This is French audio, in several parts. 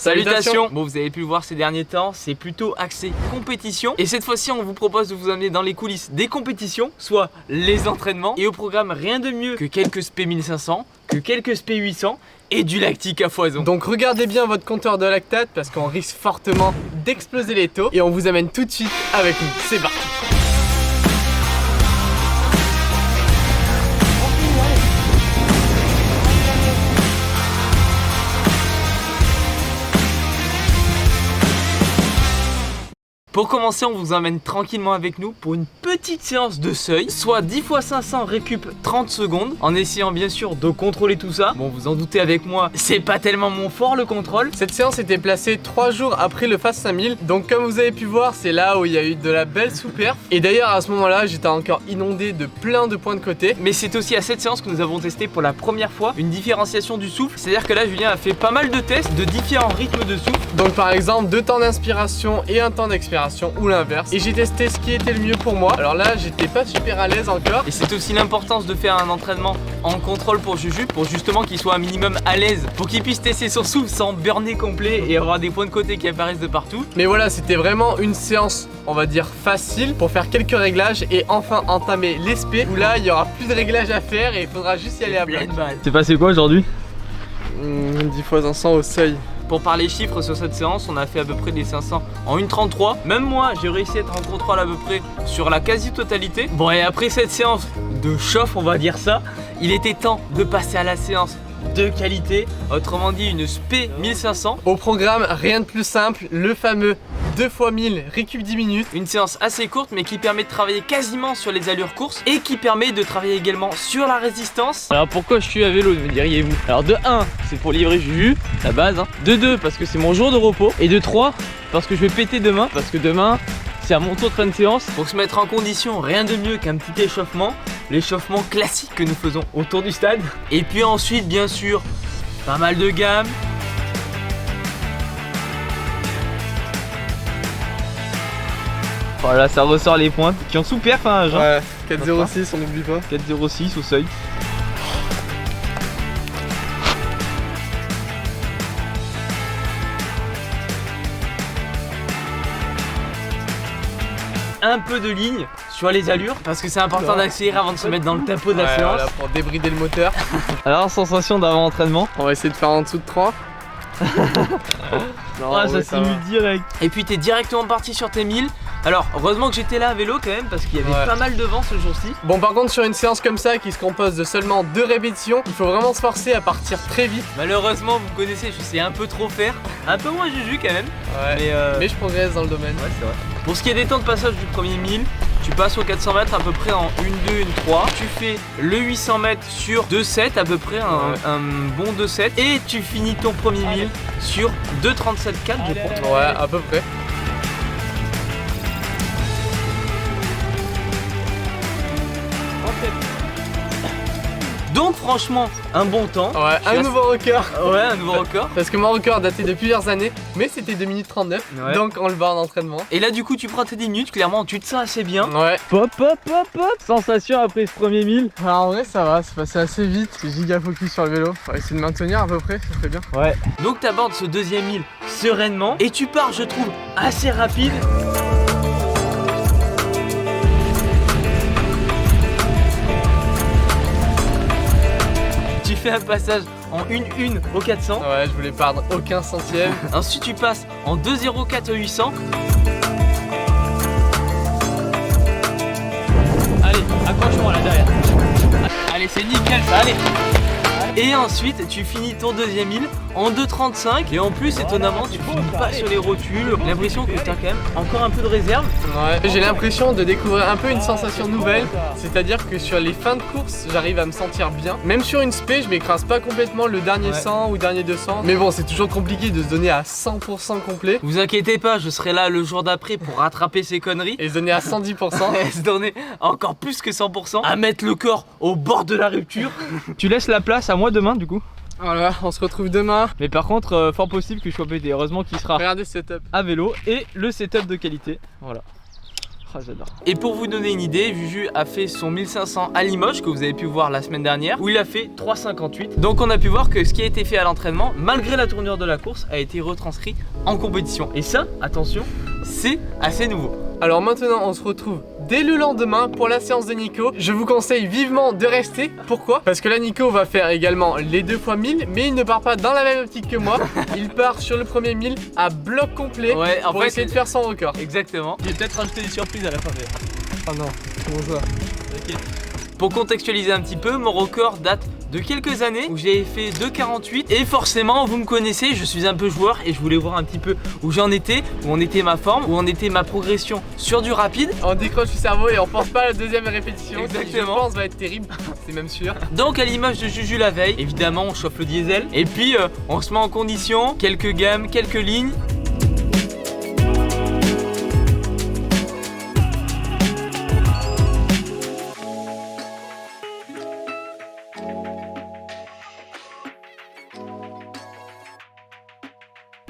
Salutations. Bon, vous avez pu le voir ces derniers temps, c'est plutôt axé compétition. Et cette fois-ci, on vous propose de vous amener dans les coulisses des compétitions, soit les entraînements. Et au programme, rien de mieux que quelques SP 1500, que quelques SP 800 et du lactique à foison. Donc regardez bien votre compteur de lactate parce qu'on risque fortement d'exploser les taux. Et on vous amène tout de suite avec nous. C'est parti. Pour commencer, on vous emmène tranquillement avec nous pour une petite séance de seuil, soit 10 x 500 récup 30 secondes, en essayant bien sûr de contrôler tout ça. Bon, vous en doutez avec moi, c'est pas tellement mon fort le contrôle. Cette séance était placée 3 jours après le Fast 5000, donc comme vous avez pu voir, c'est là où il y a eu de la belle sous-perf. Et d'ailleurs à ce moment-là, j'étais encore inondé de plein de points de côté. Mais c'est aussi à cette séance que nous avons testé pour la première fois une différenciation du souffle. C'est-à-dire que là, Julien a fait pas mal de tests de différents rythmes de souffle. Donc par exemple, 2 temps d'inspiration et 1 temps d'expiration. Ou l'inverse, et j'ai testé ce qui était le mieux pour moi. Alors là j'étais pas super à l'aise encore, et c'est aussi l'importance de faire un entraînement en contrôle pour Juju, pour justement qu'il soit un minimum à l'aise, pour qu'il puisse tester son souffle sans burner complet et avoir des points de côté qui apparaissent de partout. Mais voilà, c'était vraiment une séance, on va dire facile, pour faire quelques réglages et enfin entamer l'ESP, où là il y aura plus de réglages à faire et il faudra juste y aller à bloc. C'est passé quoi aujourd'hui? 10 x 500 au seuil. Pour parler chiffres sur cette séance, on a fait à peu près des 500 en 1,33. Même moi, j'ai réussi à être en contrôle à peu près sur la quasi-totalité. Bon, et après cette séance de chauffe, on va dire ça, il était temps de passer à la séance de qualité, autrement dit une SP 1500. Au programme, rien de plus simple, le fameux 2 x 1000 récup 10 minutes. Une séance assez courte mais qui permet de travailler quasiment sur les allures courses et qui permet de travailler également sur la résistance. Alors pourquoi je suis à vélo, me diriez-vous? Alors de 1, c'est pour livrer Juju, la base, hein. De 2, parce que c'est mon jour de repos. Et de 3, parce que je vais péter demain, parce que demain c'est à mon tour de fin de séance. Pour se mettre en condition, rien de mieux qu'un petit échauffement. L'échauffement classique que nous faisons autour du stade. Et puis ensuite, bien sûr, pas mal de gammes. Voilà, ça ressort les pointes qui ont sous-perf, hein, Jean. Ouais, 4,06, on n'oublie pas. 4,06 au seuil. Un peu de ligne sur les allures parce que c'est important d'accélérer avant de se mettre dans le tempo de la séance. Voilà, pour débrider le moteur. Alors, sensation d'avant-entraînement? On va essayer de faire en dessous de 3. Non, ah, ça simule direct. Et puis t'es directement parti sur tes 1000. Alors heureusement que j'étais là à vélo quand même parce qu'il y avait pas mal de vent ce jour-ci. Bon, par contre sur une séance comme ça qui se compose de seulement 2 répétitions, il faut vraiment se forcer à partir très vite. Malheureusement, vous connaissez, je sais un peu trop faire. Un peu moins Juju quand même. Ouais, mais je progresse dans le domaine. Ouais, c'est vrai. Pour ce qui est des temps de passage du premier 1000, tu passes aux 400 mètres à peu près en 1-2, 1-3. Tu fais le 800 mètres sur 2-7 à peu près, un bon 2-7. Et tu finis ton premier 1000 sur 2-37-4 je crois. Ouais, à peu près. Donc franchement, un bon temps. Ouais, un nouveau record. Ouais, un nouveau record. Parce que mon record datait de plusieurs années, mais c'était 2 minutes 39. Ouais. Donc on le bat en entraînement. Et là du coup tu prends tes 10 minutes, clairement tu te sens assez bien. Ouais. Pop pop pop pop. Sensation après ce premier 1000. Alors en vrai ça va, c'est passé assez vite. J'ai giga focus sur le vélo. On va essayer de maintenir à peu près, ça serait bien. Ouais. Donc tu abordes ce deuxième 1000 sereinement. Et tu pars, je trouve, assez rapide. Tu fais un passage en 1-1 au 400. Ouais, je voulais perdre aucun centième. Ensuite tu passes en 2-0-4 au 800. Allez, accroche-moi là derrière. Allez, c'est nickel ça, allez. Et ensuite tu finis ton deuxième 1000 en 2,35. Et en plus étonnamment tu finis pas sur les rotules. J'ai l'impression que tu as quand même encore un peu de réserve. Ouais, j'ai l'impression de découvrir un peu une sensation nouvelle. C'est-à-dire que sur les fins de course j'arrive à me sentir bien. Même sur une spé je m'écrase pas complètement le dernier 100 ou dernier 200. Mais bon, c'est toujours compliqué de se donner à 100% complet. Vous inquiétez pas, je serai là le jour d'après pour rattraper ces conneries. Et se donner à 110%. Et se donner encore plus que 100%. À mettre le corps au bord de la rupture. Tu laisses la place à moi demain du coup. Voilà, on se retrouve demain. Mais par contre, fort possible que je sois pété. Heureusement qu'il sera Regardez ce setup à vélo et le setup de qualité. Voilà. Oh, j'adore. Et pour vous donner une idée, Juju a fait son 1500 à Limoges, que vous avez pu voir la semaine dernière, où il a fait 3,58. Donc on a pu voir que ce qui a été fait à l'entraînement, malgré la tournure de la course, a été retranscrit en compétition. Et ça, attention, c'est assez nouveau. Alors maintenant on se retrouve dès le lendemain pour la séance de Nico. Je vous conseille vivement de rester. Pourquoi? Parce que là Nico va faire également les 2 fois 1000, mais il ne part pas dans la même optique que moi. Il part sur le premier 1000 à bloc complet, Ouais, pour essayer de faire son record. Exactement. Je vais peut-être rajouter des surprises à la fin d'ailleurs. Oh non, comment ça? Ok. Pour contextualiser un petit peu, mon record date de quelques années où j'ai fait 2,48 et forcément vous me connaissez, je suis un peu joueur et je voulais voir un petit peu où j'en étais, où en était ma forme, où en était ma progression sur du rapide. On décroche le cerveau et on pense pas à la deuxième répétition. Exactement. Qui, je pense va être terrible, c'est même sûr. Donc à l'image de Juju la veille, évidemment on chauffe le diesel et puis on se met en condition, quelques gammes, quelques lignes.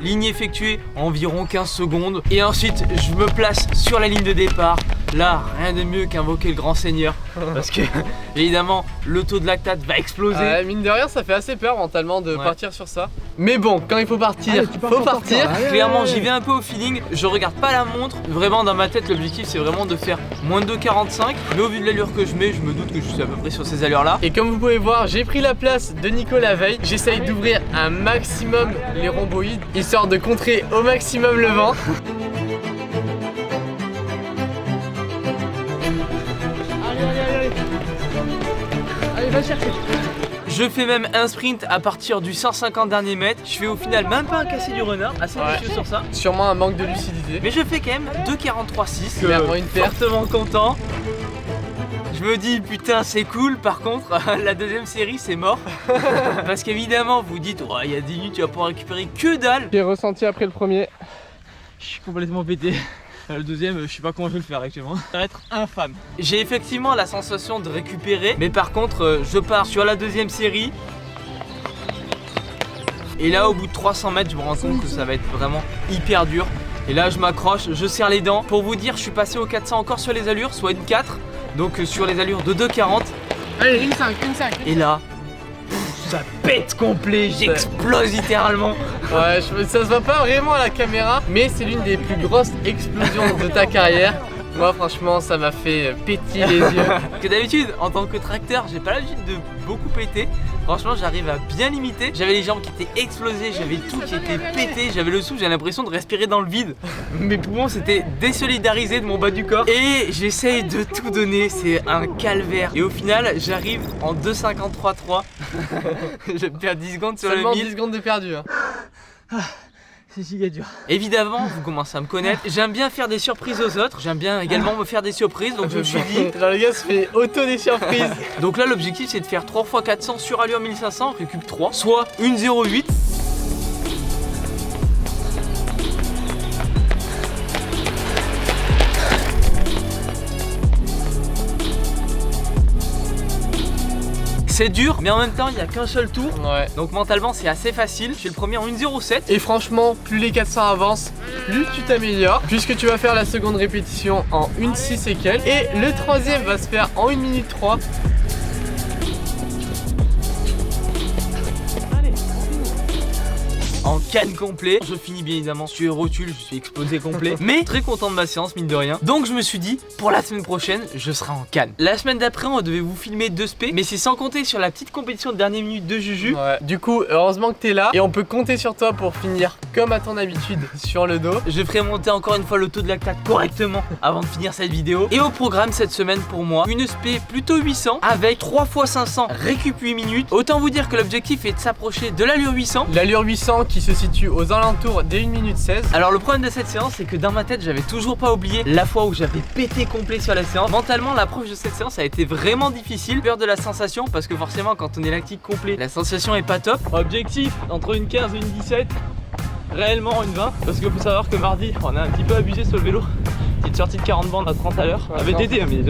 Ligne effectuée environ 15 secondes et ensuite je me place sur la ligne de départ. Là, rien de mieux qu'invoquer le grand seigneur parce que évidemment le taux de lactate va exploser. Mine de rien ça fait assez peur mentalement de partir sur ça. Mais bon, quand il faut partir, faut partir. Clairement j'y vais un peu au feeling, je regarde pas la montre. Vraiment dans ma tête l'objectif c'est vraiment de faire moins de 2,45. Mais au vu de l'allure que je mets, je me doute que je suis à peu près sur ces allures là. Et comme vous pouvez voir, j'ai pris la place de Nico la veille. J'essaye d'ouvrir un maximum les rhomboïdes, histoire de contrer au maximum le vent. Allez, va chercher. Je fais même un sprint à partir du 150 derniers mètres. Je fais au final même pas un cassé du renard, assez méfieux sur ça. Sûrement un manque de lucidité. Mais je fais quand même 2,43,6. Clairement une perte. Fortement content. Je me dis putain c'est cool, par contre la deuxième série c'est mort. Parce qu'évidemment vous dites oh, il y a 10 minutes tu vas pouvoir récupérer que dalle. J'ai ressenti après le premier. Je suis complètement pété. Le deuxième, je sais pas comment je vais le faire actuellement. Ça va être infâme. J'ai effectivement la sensation de récupérer, mais par contre, je pars sur la deuxième série. Et là, au bout de 300 mètres, je me rends compte que ça va être vraiment hyper dur. Et là, je m'accroche, je serre les dents. Pour vous dire, je suis passé au 400 encore sur les allures, soit une 4. Donc sur les allures de 2,40. Allez, une 5. Et là, ça pète complet, j'explose littéralement. Ouais, ça se voit pas vraiment à la caméra, mais c'est l'une des plus grosses explosions de ta carrière. Moi franchement ça m'a fait pétiller les yeux. Parce que d'habitude en tant que tracteur j'ai pas l'habitude de beaucoup péter. Franchement j'arrive à bien limiter. J'avais les jambes qui étaient explosées, j'avais tout qui était pété, j'avais le souffle, j'ai l'impression de respirer dans le vide. Mes poumons s'étaient désolidarisés de mon bas du corps. Et j'essaye de tout donner, c'est un calvaire. Et au final j'arrive en 2,53,3. Je perds 10 secondes sur Seulement le 1000. 10 secondes de perdu. C'est giga dur. Évidemment, vous commencez à me connaître. J'aime bien faire des surprises aux autres. J'aime bien également me faire des surprises. Donc je me suis dit. Genre le gars se fait auto des surprises. Donc là, l'objectif c'est de faire 3 x 400 sur allure 1500, récup 3, soit 1,08. C'est dur, mais en même temps, il n'y a qu'un seul tour. Ouais. Donc mentalement, c'est assez facile. Je suis le premier en 1,07. Et franchement, plus les 400 avancent, plus tu t'améliores. Puisque tu vas faire la seconde répétition en 1,6 et quelques. Et le troisième va se faire en 1 minute 3. En canne complet. Je finis bien évidemment sur rotule, je suis explosé complet. Mais très content de ma séance, mine de rien. Donc je me suis dit, pour la semaine prochaine, je serai en canne. La semaine d'après, on devait vous filmer 2 spé, mais c'est sans compter sur la petite compétition de dernière minute de Juju. Ouais. Du coup, heureusement que t'es là. Et on peut compter sur toi pour finir comme à ton habitude sur le dos. Je ferai monter encore une fois le taux de lactate correctement avant de finir cette vidéo. Et au programme cette semaine pour moi, une spé plutôt 800 avec 3 x 500 récup 8 minutes. Autant vous dire que l'objectif est de s'approcher de l'allure 800. L'allure 800 qui se situe aux alentours des 1 minute 16. Alors le problème de cette séance c'est que dans ma tête j'avais toujours pas oublié la fois où j'avais pété complet sur la séance. Mentalement l'approche de cette séance a été vraiment difficile. Peur de la sensation parce que forcément quand on est lactique complet la sensation est pas top. Objectif entre une 15 et une 17. Réellement une 20 parce qu'il faut savoir que mardi on a un petit peu abusé sur le vélo. Petite sortie de 40 bandes à 30 à l'heure. Avec TT mais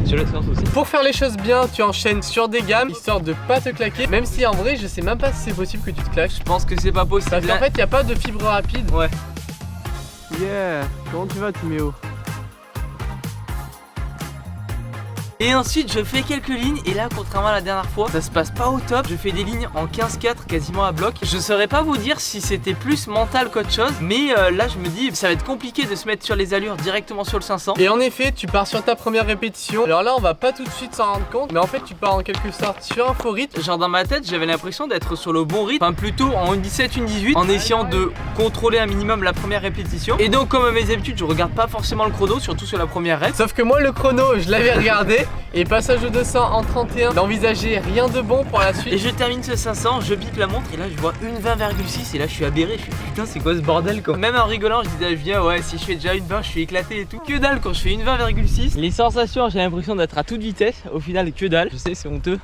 sur la séance aussi. Pour faire les choses bien, tu enchaînes sur des gammes histoire de pas te claquer. Même si en vrai je sais même pas si c'est possible que tu te claques. Je pense que c'est pas possible. Parce qu'en fait il n'y a pas de fibre rapide. Ouais. Yeah. Comment tu vas Timéo? Et ensuite je fais quelques lignes et là contrairement à la dernière fois ça se passe pas au top. Je fais des lignes en 15-4 quasiment à bloc. Je saurais pas vous dire si c'était plus mental qu'autre chose, mais là je me dis ça va être compliqué de se mettre sur les allures directement sur le 500. Et en effet tu pars sur ta première répétition. Alors là on va pas tout de suite s'en rendre compte, mais en fait tu pars en quelque sorte sur un faux rythme. Genre dans ma tête j'avais l'impression d'être sur le bon rythme, enfin plutôt en 1,17, 1,18 en essayant de contrôler un minimum la première répétition. Et donc comme à mes habitudes je regarde pas forcément le chrono, surtout sur la première rep. Sauf que moi le chrono je l'avais regardé et passage au 200 en 31, n'envisageais rien de bon pour la suite. Et je termine ce 500, je bip la montre et là je vois une 20,6 et là je suis aberré, je suis putain c'est quoi ce bordel quoi. Même en rigolant je disais à Julien ouais si je fais déjà une 20 je suis éclaté et tout. Que dalle quand je fais une 20,6. Les sensations j'ai l'impression d'être à toute vitesse, au final que dalle. Je sais c'est honteux.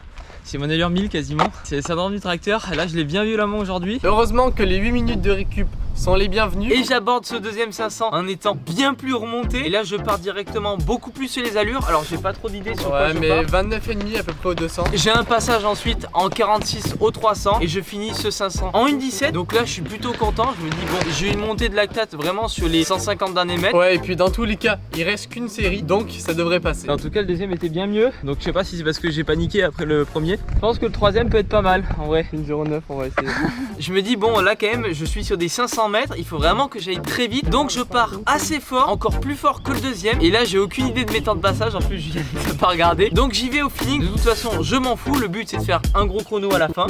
C'est mon allure 1000 quasiment. C'est le syndrome du tracteur. Là je l'ai bien violemment aujourd'hui. Heureusement que les 8 minutes de récup sont les bienvenus. Et j'aborde ce deuxième 500 en étant bien plus remonté. Et là je pars directement beaucoup plus sur les allures. Alors j'ai pas trop d'idées sur quoi je mais pars. 29,5 à peu près au 200. J'ai un passage ensuite en 46 au 300 et je finis ce 500 en 1,17. Donc là je suis plutôt content. Je me dis bon j'ai une montée de lactate vraiment sur les 150 derniers mètres. Ouais et puis dans tous les cas il reste qu'une série donc ça devrait passer. En tout cas le deuxième était bien mieux. Donc je sais pas si c'est parce que j'ai paniqué après le premier. Je pense que le troisième peut être pas mal en vrai. 1,09 on va essayer. Je me dis bon là quand même je suis sur des 500 mètres. Il faut vraiment que j'aille très vite. Donc je pars assez fort, encore plus fort que le deuxième. Et là j'ai aucune idée de mes temps de passage. En plus je n'ai pas regardé. Donc j'y vais au feeling. De toute façon je m'en fous. Le but c'est de faire un gros chrono à la fin.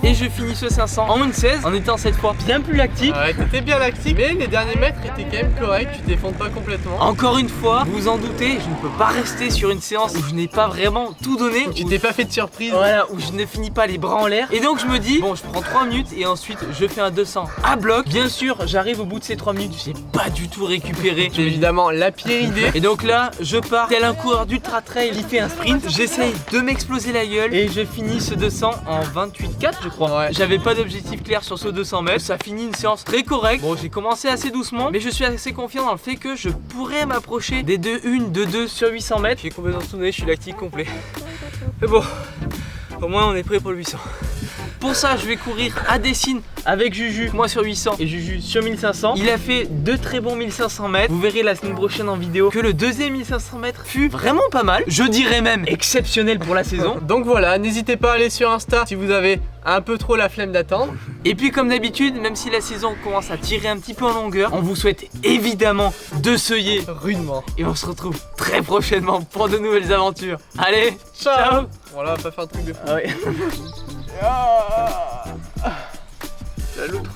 Et je finis ce 500 en 1,16 en étant cette fois bien plus lactique. Ouais, t'étais bien lactique, mais les derniers mètres étaient quand même corrects, tu t'effondres pas complètement. Encore une fois, vous vous en doutez, je ne peux pas rester sur une séance où je n'ai pas vraiment tout donné. Tu t'es pas fait de surprise. Voilà, où je ne finis pas les bras en l'air. Et donc je me dis, bon je prends 3 minutes et ensuite je fais un 200 à bloc. Bien sûr, j'arrive au bout de ces 3 minutes, j'ai pas du tout récupéré. C'est évidemment la pire idée. Et donc là, je pars tel un coureur d'ultra trail, il fait un sprint. J'essaye de m'exploser la gueule et je finis ce 200 en 28,4 je crois. Ouais. J'avais pas d'objectif clair sur ce 200 mètres. Ça finit une séance très correcte. Bon, j'ai commencé assez doucement, mais je suis assez confiant dans le fait que je pourrais m'approcher des 2-1, 2-2 sur 800 mètres. J'ai complètement tourné, je suis lactique complet. Mais bon, au moins on est prêt pour le 800. Pour ça, je vais courir à Dessine avec Juju, moi sur 800 et Juju sur 1500. Il a fait 2 très bons 1500 mètres. Vous verrez la semaine prochaine en vidéo que le deuxième 1500 mètres fut vraiment pas mal. Je dirais même exceptionnel pour la saison. Donc voilà, n'hésitez pas à aller sur Insta si vous avez un peu trop la flemme d'attendre. Et puis comme d'habitude, même si la saison commence à tirer un petit peu en longueur, on vous souhaite évidemment de seuiller Rudement. et on se retrouve très prochainement pour de nouvelles aventures. Allez, ciao. Voilà, on va pas faire un truc de fou. Ah ouais. La loutre.